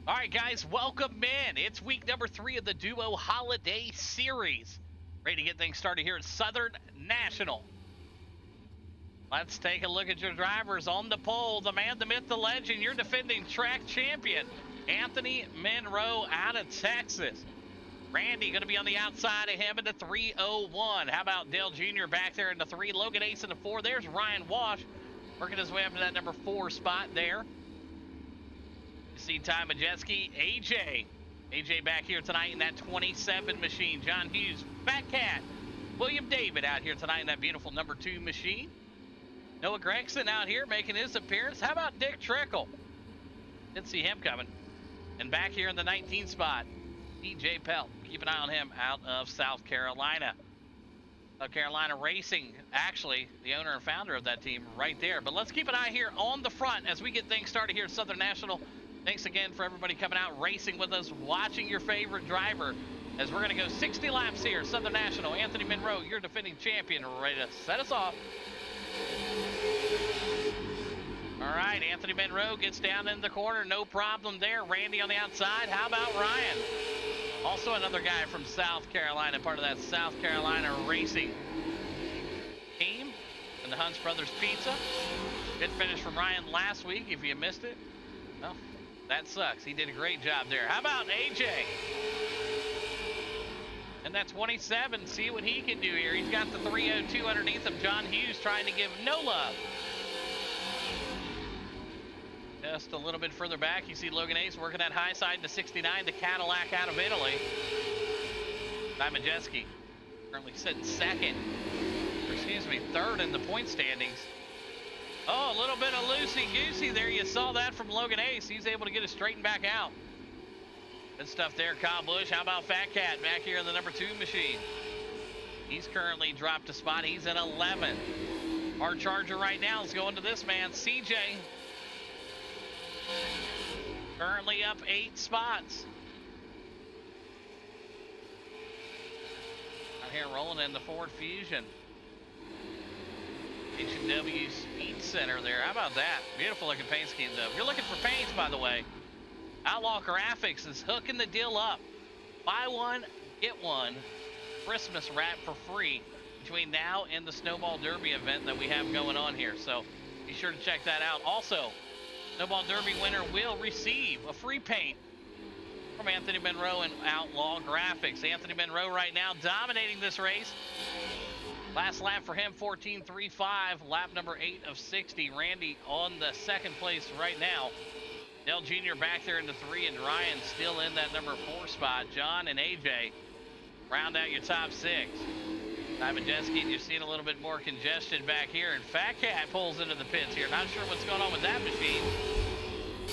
All right, guys, welcome in. It's week number 3 of the Duo Holiday Series. Ready to get things started here at Southern National. Let's take a look at your drivers on the pole. The man, the myth, the legend, your defending track champion, Anthony Monroe out of Texas. Randy going to be on the outside of him in the 301. How about Dale Jr. back there in the 3? Logan Ace in the 4. There's Ryan Wash working his way up to that number 4 spot there. You see Ty Majeski, AJ back here tonight in that 27 machine. John Hughes, Fat Cat, William David out here tonight in that beautiful number 2 machine. Noah Gregson out here making his appearance. How about Dick Trickle? Didn't see him coming. And back here in the 19 spot, DJ Pelt. Keep an eye on him out of South Carolina. South Carolina Racing, actually, the owner and founder of that team right there. But let's keep an eye here on the front as we get things started here at Southern National. Thanks again for everybody coming out, racing with us, watching your favorite driver. As we're going to go 60 laps here, Southern National. Anthony Monroe, your defending champion, ready to set us off. All right, Anthony Monroe gets down in the corner, no problem there. Randy on the outside. How about Ryan? Also another guy from South Carolina, part of that South Carolina racing team and the Hunts Brothers Pizza. Good finish from Ryan last week. If you missed it, well, that sucks. He did a great job there. How about AJ? And that 27, see what he can do here. He's got the 302 underneath him. John Hughes trying to give no love. Just a little bit further back, you see Logan Ace working that high side to 69, the Cadillac out of Italy. Ty Majeski currently sitting third in the point standings. Oh, a little bit of loosey-goosey there. You saw that from Logan Ace. He's able to get it straightened back out. Good stuff there, Kyle Busch. How about Fat Cat back here in the number 2 machine? He's currently dropped a spot. He's at 11. Our charger right now is going to this man, CJ. Currently up 8 spots. Out here rolling in the Ford Fusion. H&W Speed Center there. How about that? Beautiful looking paint scheme though. If you're looking for paints, by the way, Outlaw Graphics is hooking the deal up. Buy one, get one. Christmas wrap for free between now and the Snowball Derby event that we have going on here. So be sure to check that out. Also, Snowball Derby winner will receive a free paint from Anthony Monroe and Outlaw Graphics. Anthony Monroe right now dominating this race. Last lap for him, 14.35, lap number 8 of 60. Randy on the second place right now. Dell Jr. back there in the 3, and Ryan still in that number 4 spot. John and AJ round out your top 6. Ty Majeski, you're seeing a little bit more congestion back here, and Fat Cat pulls into the pits here. Not sure what's going on with that machine.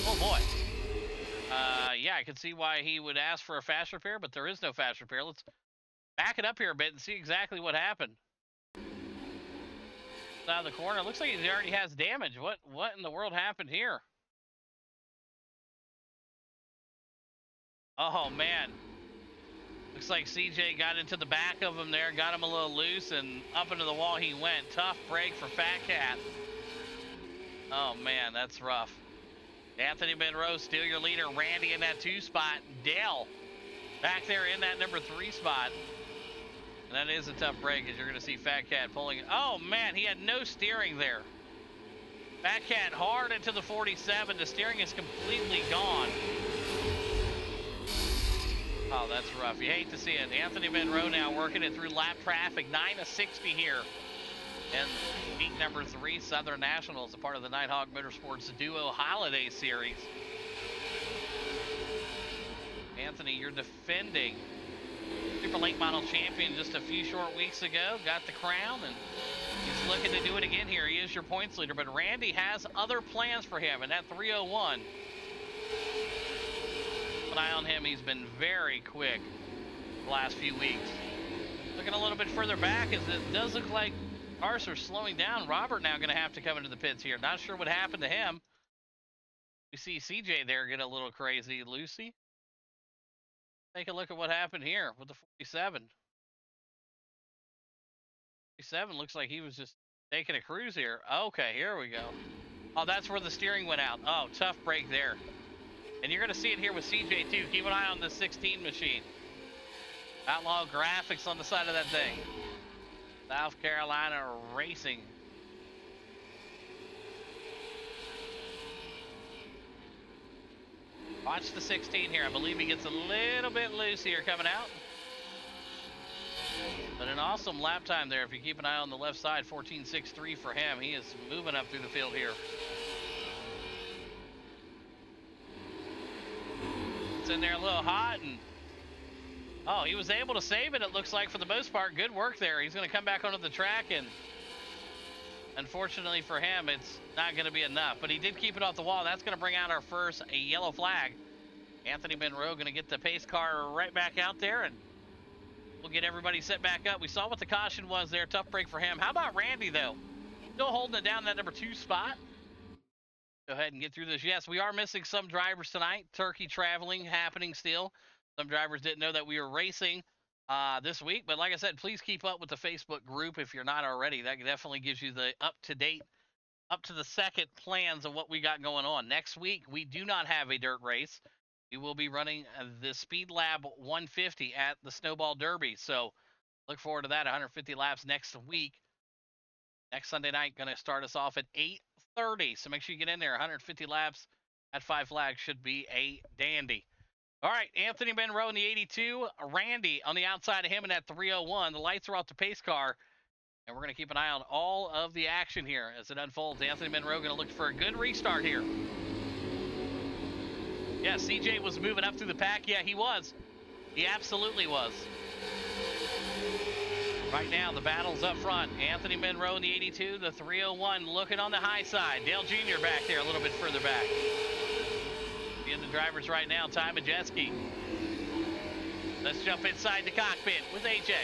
Oh boy. Yeah, I can see why he would ask for a fast repair, but there is no fast repair. Let's back it up here a bit and see exactly what happened. Out of the corner, looks like he already has damage. What in the world happened here? Oh man. Looks like CJ got into the back of him there, got him a little loose, and up into the wall he went. Tough break for Fat Cat. Oh man, that's rough. Anthony Monroe still your leader. Randy in that 2 spot. Dale back there in that number 3 spot. And that is a tough break as you're going to see Fat Cat pulling it. Oh man, he had no steering there. Fat Cat hard into the 47. The steering is completely gone. Oh, that's rough. You hate to see it. Anthony Monroe now working it through lap traffic. 9 of 60 here. And week number 3, Southern National is a part of the Nighthawk Motorsports Duo Holiday Series. Anthony, you're defending Super Late Model champion just a few short weeks ago. Got the crown, and he's looking to do it again here. He is your points leader, but Randy has other plans for him in that 301. Keep an eye on him. He's been very quick the last few weeks. Looking a little bit further back, as it does look like cars are slowing down. Robert now going to have to come into the pits here. Not sure what happened to him. We see CJ there get a little crazy. Lucy, take a look at what happened here with the 47. 47 looks like he was just taking a cruise here. Okay, here we go. Oh, that's where the steering went out. Oh, tough break there. And you're going to see it here with CJ, too. Keep an eye on the 16 machine. Outlaw graphics on the side of that thing. South Carolina Racing. Watch the 16 here. I believe he gets a little bit loose here coming out. But an awesome lap time there. If you keep an eye on the left side, 14.63 for him. He is moving up through the field here. It's in there a little hot, and oh, he was able to save it, it looks like, for the most part. Good work there. He's going to come back onto the track, and unfortunately for him, it's not going to be enough. But he did keep it off the wall. That's going to bring out our first yellow flag. Anthony Monroe going to get the pace car right back out there, and we'll get everybody set back up. We saw what the caution was there. Tough break for him. How about Randy, though? Still holding it down in that number 2 spot. Go ahead and get through this. Yes, we are missing some drivers tonight. Turkey traveling happening still. Some drivers didn't know that we were racing this week. But like I said, please keep up with the Facebook group if you're not already. That definitely gives you the up-to-date, up-to-the-second plans of what we got going on. Next week, we do not have a dirt race. We will be running the Speed Lab 150 at the Snowball Derby. So look forward to that, 150 laps next week. Next Sunday night, going to start us off at 8:30. So make sure you get in there. 150 laps at 5 Flags should be a dandy. All right, Anthony Monroe in the 82. Randy on the outside of him in that 301. The lights are off the pace car. And we're going to keep an eye on all of the action here as it unfolds. Anthony Monroe going to look for a good restart here. Yeah, CJ was moving up through the pack. Yeah, he was. He absolutely was. Right now, the battle's up front. Anthony Monroe in the 82, the 301 looking on the high side. Dale Jr. back there a little bit further back. Seeing the drivers right now, Ty Majeski. Let's jump inside the cockpit with AJ.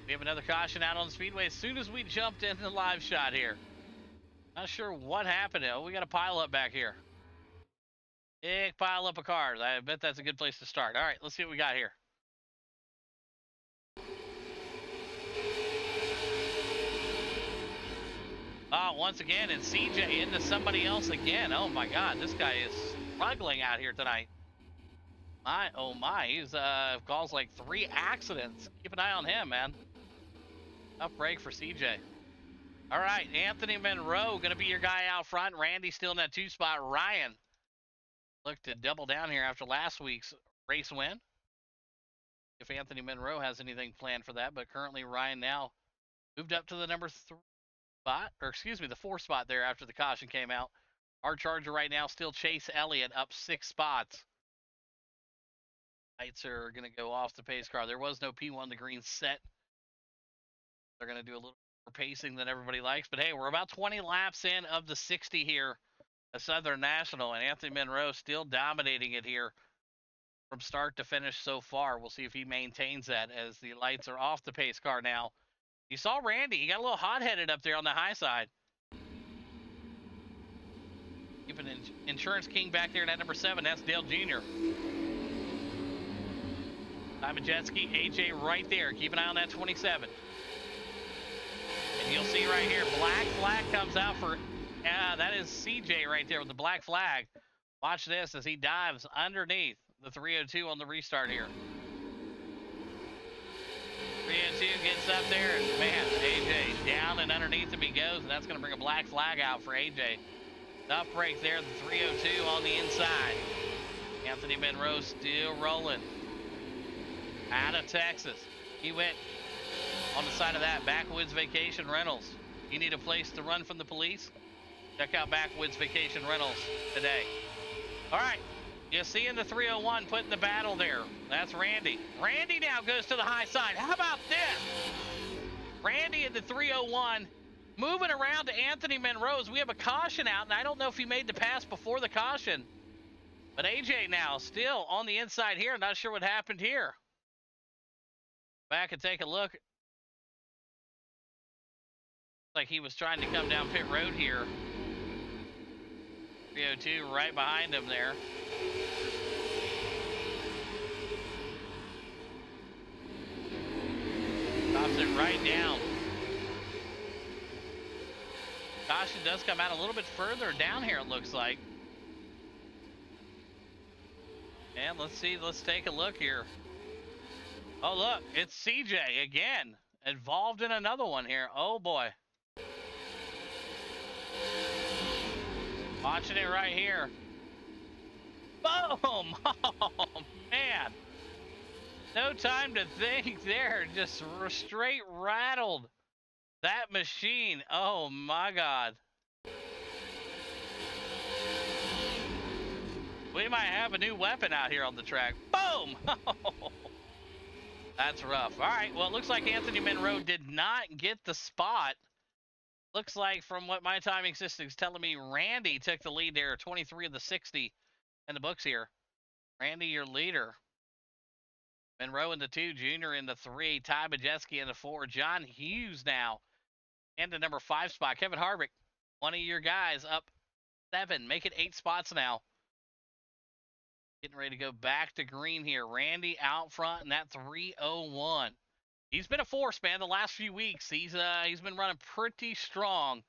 We have another caution out on the speedway as soon as we jumped in the live shot here. Not sure what happened. Oh, we got a pile up back here. Big pile up of cars. I bet that's a good place to start. All right, let's see what we got here. Oh, once again, and CJ into somebody else again. Oh, my God. This guy is struggling out here tonight. My, oh, my. He's caused like 3 accidents. Keep an eye on him, man. Tough break for CJ. All right, Anthony Monroe going to be your guy out front. Randy still in that 2 spot. Ryan look to double down here after last week's race win. If Anthony Monroe has anything planned for that, but currently Ryan now moved up to the number 3 spot, or excuse me, the 4 spot there after the caution came out. Our Charger right now still Chase Elliott up 6 spots. Lights are going to go off the pace car. There was no P1 to green set. They're going to do a little more pacing than everybody likes, but hey, we're about 20 laps in of the 60 here. A Southern National, and Anthony Monroe still dominating it here from start to finish so far. We'll see if he maintains that as the lights are off the pace car now. You saw Randy. He got a little hot-headed up there on the high side. Keeping Insurance King back there in that number 7. That's Dale Jr. Ty Majeski, AJ right there. Keep an eye on that 27. And you'll see right here, black flag comes out for... that is CJ right there with the black flag. Watch this as he dives underneath the 302 on the restart here. 302 gets up there, and man, AJ down and underneath him he goes, and that's going to bring a black flag out for AJ. Tough break there, the 302 on the inside. Anthony Monroe still rolling. Out of Texas. He went on the side of that, Backwoods Vacation Rentals. You need a place to run from the police? Check out Backwoods Vacation Rentals today. All right, you see in the 301 putting the battle there. That's Randy. Randy now goes to the high side. How about this? Randy in the 301 moving around to Anthony Monroe's. We have a caution out, and I don't know if he made the pass before the caution. But AJ now still on the inside here. Not sure what happened here. Back and take a look. Like he was trying to come down pit road here. 302 right behind him there. Drops it right down. Caution does come out a little bit further down here, it looks like. And let's see, let's take a look here. Oh, look, it's CJ again, involved in another one here. Oh, boy. Watching it right here. Boom! Oh, man. No time to think there. Just straight rattled that machine. Oh, my God. We might have a new weapon out here on the track. Boom! That's rough. All right, well, it looks like Anthony Monroe did not get the spot. Looks like, from what my timing system is telling me, Randy took the lead there, 23 of the 60 in the books here. Randy, your leader. Monroe in the 2, Junior in the 3, Ty Majeski in the 4, John Hughes now in the number 5 spot. Kevin Harvick, one of your guys, up 7, make it 8 spots now. Getting ready to go back to green here. Randy out front in that 301. He's been a force, man, the last few weeks. He's been running pretty strong.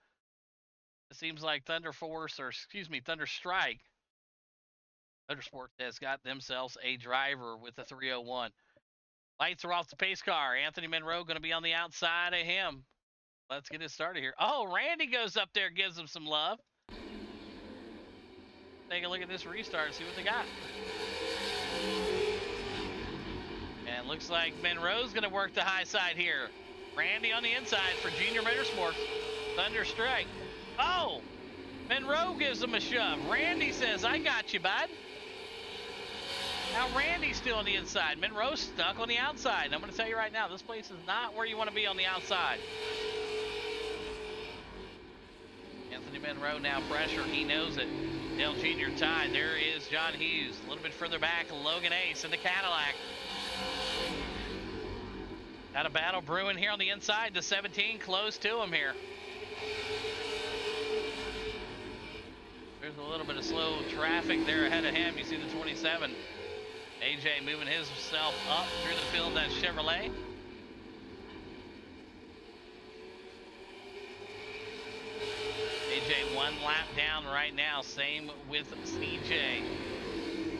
It seems like Thunder Strike. Motorsport has got themselves a driver with the 301. Lights are off the pace car. Anthony Monroe going to be on the outside of him. Let's get it started here. Oh, Randy goes up there, gives him some love. Take a look at this restart and see what they got. And looks like Monroe's going to work the high side here. Randy on the inside for Junior Motorsports. Thunder Strike. Oh! Monroe gives him a shove. Randy says, I got you, bud. Now Randy's still on the inside. Monroe's stuck on the outside. And I'm going to tell you right now, this place is not where you want to be on the outside. Anthony Monroe now pressure. He knows it. Dale Jr. tied. There is John Hughes. A little bit further back, Logan Ace in the Cadillac. Got a battle brewing here on the inside. The 17 close to him here. There's a little bit of slow traffic there ahead of him. You see the 27. AJ moving himself up through the field. That Chevrolet. AJ 1 lap down right now. Same with CJ.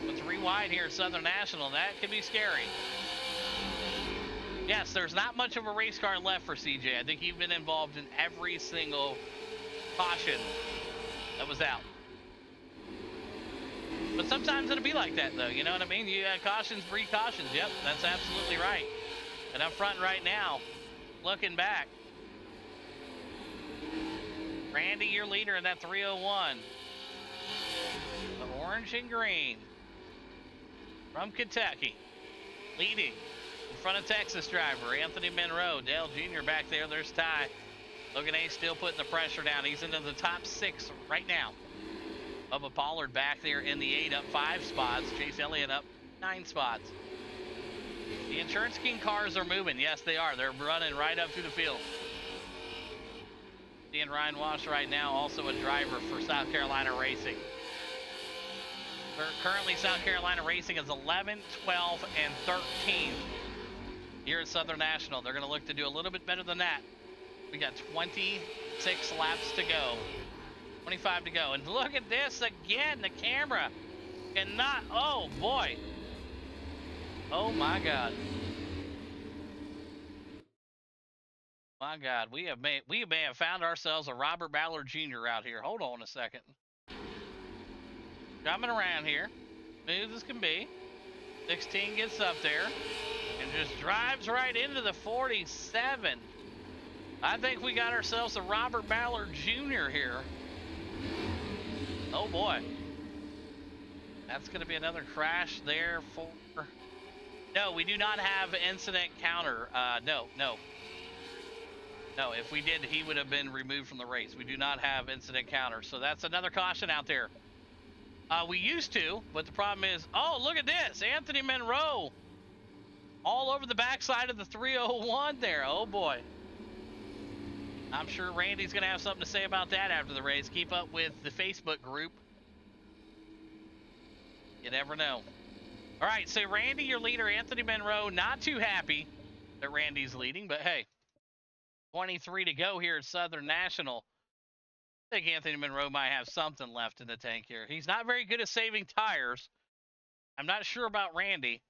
With 3 wide here at Southern National, that could be scary. Yes, there's not much of a race car left for CJ. I think he's been involved in every single caution that was out. But sometimes it'll be like that, though. You know what I mean? You cautions breed cautions. Yep, that's absolutely right. And up front right now, looking back, Randy, your leader in that 301. The orange and green from Kentucky, leading in front of Texas driver Anthony Monroe. Dale Jr. back there. There's Ty. Logan A still putting the pressure down. He's into the top 6 right now. Bubba Pollard back there in the 8, up 5 spots. Chase Elliott up 9 spots. The Insurance King cars are moving. Yes, they are. They're running right up through the field. Seeing Ryan Walsh right now, also a driver for South Carolina Racing. Currently, South Carolina Racing is 11, 12, and 13 here at Southern National. They're going to look to do a little bit better than that. We got 26 laps to go. 25 to go. And look at this again. The camera cannot. Oh, boy. Oh, my God. My God. We may have found ourselves a Robert Ballard Jr. out here. Hold on a second. Coming around here. Smooth as can be. 16 gets up there and just drives right into the 47. I think we got ourselves a Robert Ballard Jr. here. Oh boy. That's going to be another crash there for... No, we do not have incident counter. No. No, if we did, he would have been removed from the race. We do not have incident counter. So that's another caution out there. We used to, but the problem is... Oh, look at this. Anthony Monroe. All over the backside of the 301 there. Oh boy. I'm sure Randy's going to have something to say about that after the race. Keep up with the Facebook group. You never know. All right, so Randy, your leader, Anthony Monroe, not too happy that Randy's leading, but hey, 23 to go here at Southern National. I think Anthony Monroe might have something left in the tank here. He's not very good at saving tires. I'm not sure about Randy.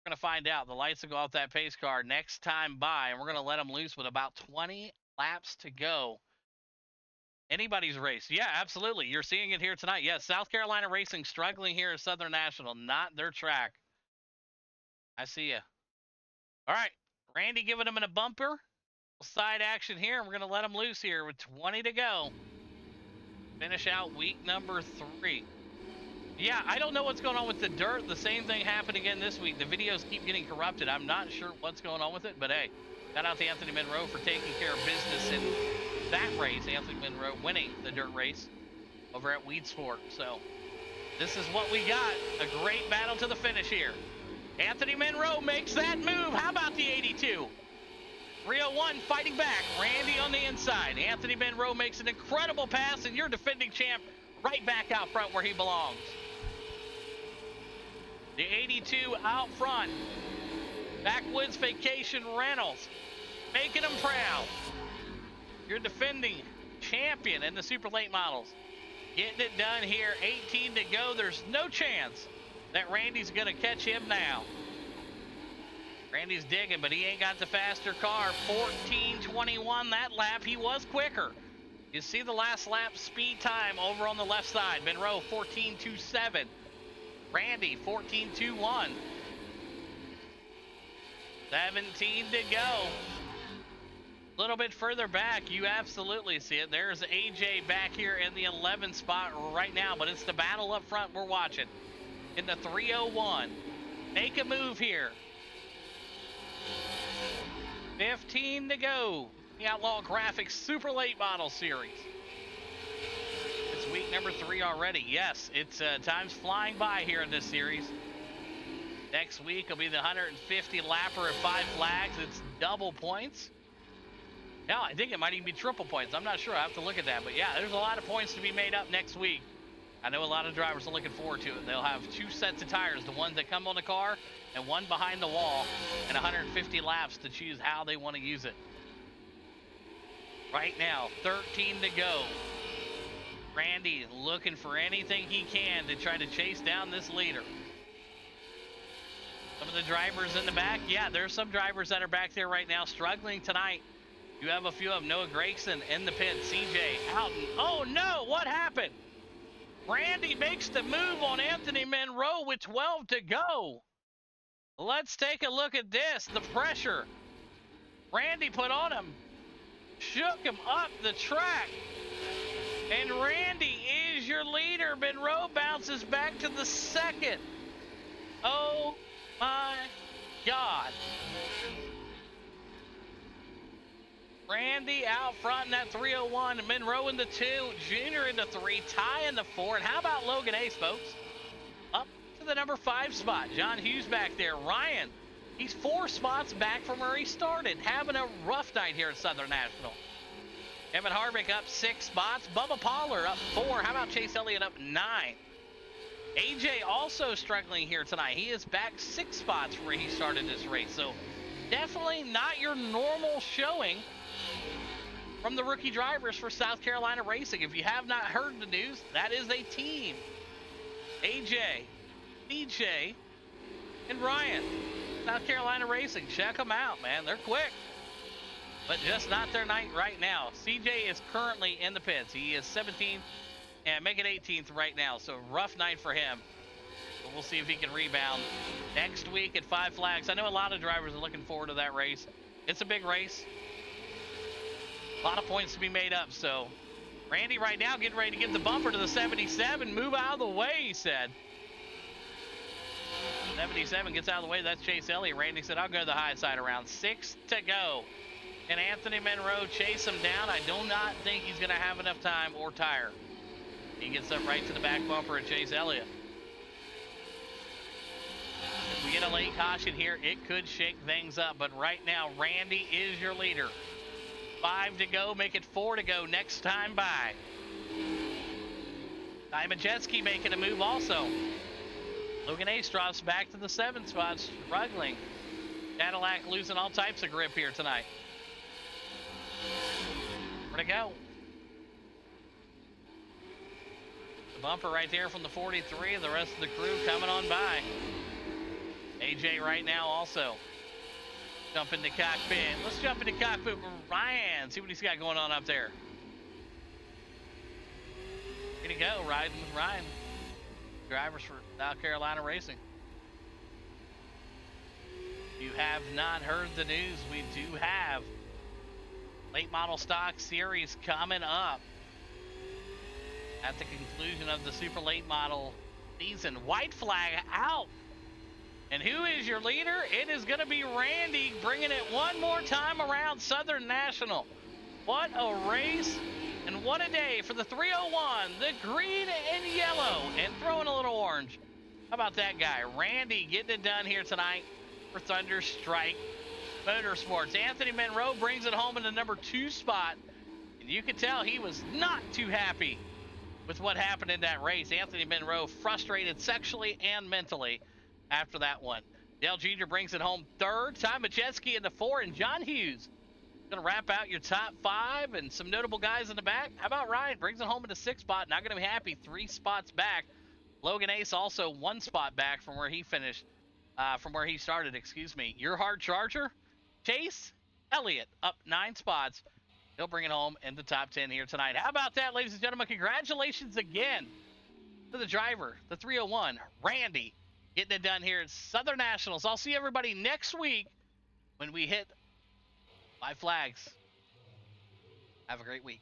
We're going to find out. The lights will go off that pace car next time by, and we're going to let him loose with about 20 laps to go. Anybody's race. Yeah, absolutely. You're seeing it here tonight. Yes, South Carolina Racing struggling here at Southern National. Not their track. I see you. All right. Randy giving him a bumper. Side action here. We're going to let him loose here with 20 to go. Finish out week number 3. Yeah, I don't know what's going on with the dirt. The same thing happened again this week. The videos keep getting corrupted. I'm not sure what's going on with it, but hey, shout out to Anthony Monroe for taking care of business in that race. Anthony Monroe winning the dirt race over at Weed Sport. So this is what we got. A great battle to the finish here. Anthony Monroe makes that move. How about the 82? 301 fighting back. Randy on the inside. Anthony Monroe makes an incredible pass, and your defending champ right back out front where he belongs. The 82 out front. Backwoods Vacation Rentals. Making them proud. Your defending champion in the super late models. Getting it done here. 18 to go. There's no chance that Randy's going to catch him now. Randy's digging, but he ain't got the faster car. 14:21 that lap. He was quicker. You see the last lap speed time over on the left side. Monroe 14:27. Randy 14:21. 17 to go. A little bit further back, you absolutely see it. There's AJ back here in the 11th spot right now, but it's the battle up front we're watching. In the 301. Make a move here. 15 to go. The Outlaw Graphics Super Late Model Series. It's week number 3 already. Yes, it's time's flying by here in this series. Next week will be the 150 lapper at 5 flags. It's double points. Now, I think it might even be triple points. I'm not sure. I have to look at that. But yeah, there's a lot of points to be made up next week. I know a lot of drivers are looking forward to it. They'll have 2 sets of tires, the ones that come on the car and one behind the wall, and 150 laps to choose how they want to use it. Right now, 13 to go. Randy looking for anything he can to try to chase down this leader. Some of the drivers in the back, yeah, there's some drivers that are back there right now struggling tonight. You have a few of them. Noah Grayson in the pit. CJ out. Oh no, what happened? Randy makes the move on Anthony Monroe with 12 to go. Let's take a look at this. The pressure Randy put on him shook him up the track. And Randy is your leader. Monroe bounces back to the second. Oh my God. Randy out front in that 301. Monroe in the 2. Junior in the 3. Ty in the 4. And how about Logan Ace, folks? Up to the number 5 spot. John Hughes back there. Ryan, he's 4 spots back from where he started. Having a rough night here at Southern National. Evan Harvick up 6 spots. Bubba Pollard up 4. How about Chase Elliott up 9? AJ also struggling here tonight. He is back 6 spots from where he started this race. So definitely not your normal showing from the rookie drivers for South Carolina Racing. If you have not heard the news, that is a team. AJ, DJ, and Ryan. South Carolina Racing. Check them out, man. They're quick. But just not their night right now. CJ is currently in the pits. He is 17th and making 18th right now. So rough night for him. But we'll see if he can rebound next week at 5 flags. I know a lot of drivers are looking forward to that race. It's a big race. A lot of points to be made up. So Randy right now getting ready to give the bumper to the 77. Move out of the way, he said. 77 gets out of the way. That's Chase Elliott. Randy said, I'll go to the high side around. 6 to go. Can Anthony Monroe chase him down? I do not think he's going to have enough time or tire. He gets up right to the back bumper of Chase Elliott. If we get a late caution here, it could shake things up. But right now, Randy is your leader. 5 to go. Make it 4 to go next time by. Ty Majeski making a move also. Logan Ace drops back to the 7th spot, struggling. Cadillac losing all types of grip here tonight. Where to go? Bumper right there from the 43. The rest of the crew coming on by. AJ right now also. Jump into cockpit. Let's jump into cockpit with Ryan. See what he's got going on up there. Here to go, riding with Ryan. Drivers for South Carolina Racing. If you have not heard the news, we do have late model stock series coming up at the conclusion of the super late model season. White flag out. And who is your leader? It is going to be Randy, bringing it one more time around Southern National. What a race and what a day for the 301, the green and yellow, and throwing a little orange. How about that guy? Randy getting it done here tonight for Thunder Strike Motorsports. Anthony Monroe brings it home in the number 2 spot, and you can tell he was not too happy with what happened in that race. Anthony Monroe frustrated sexually and mentally after that one. Dale Jr. brings it home 3rd. Ty Majeski in the 4, and John Hughes going to wrap out your top 5 and some notable guys in the back. How about Ryan? Brings it home in the 6th spot. Not going to be happy. 3 spots back. Logan Ace also 1 spot back from where he finished, from where he started, excuse me. Your hard charger, Chase Elliott, up 9 spots. He'll bring it home in the top 10 here tonight. How about that, ladies and gentlemen? Congratulations again to the driver, the 301, Randy, getting it done here at Southern Nationals. I'll see everybody next week when we hit 5 flags. Have a great week.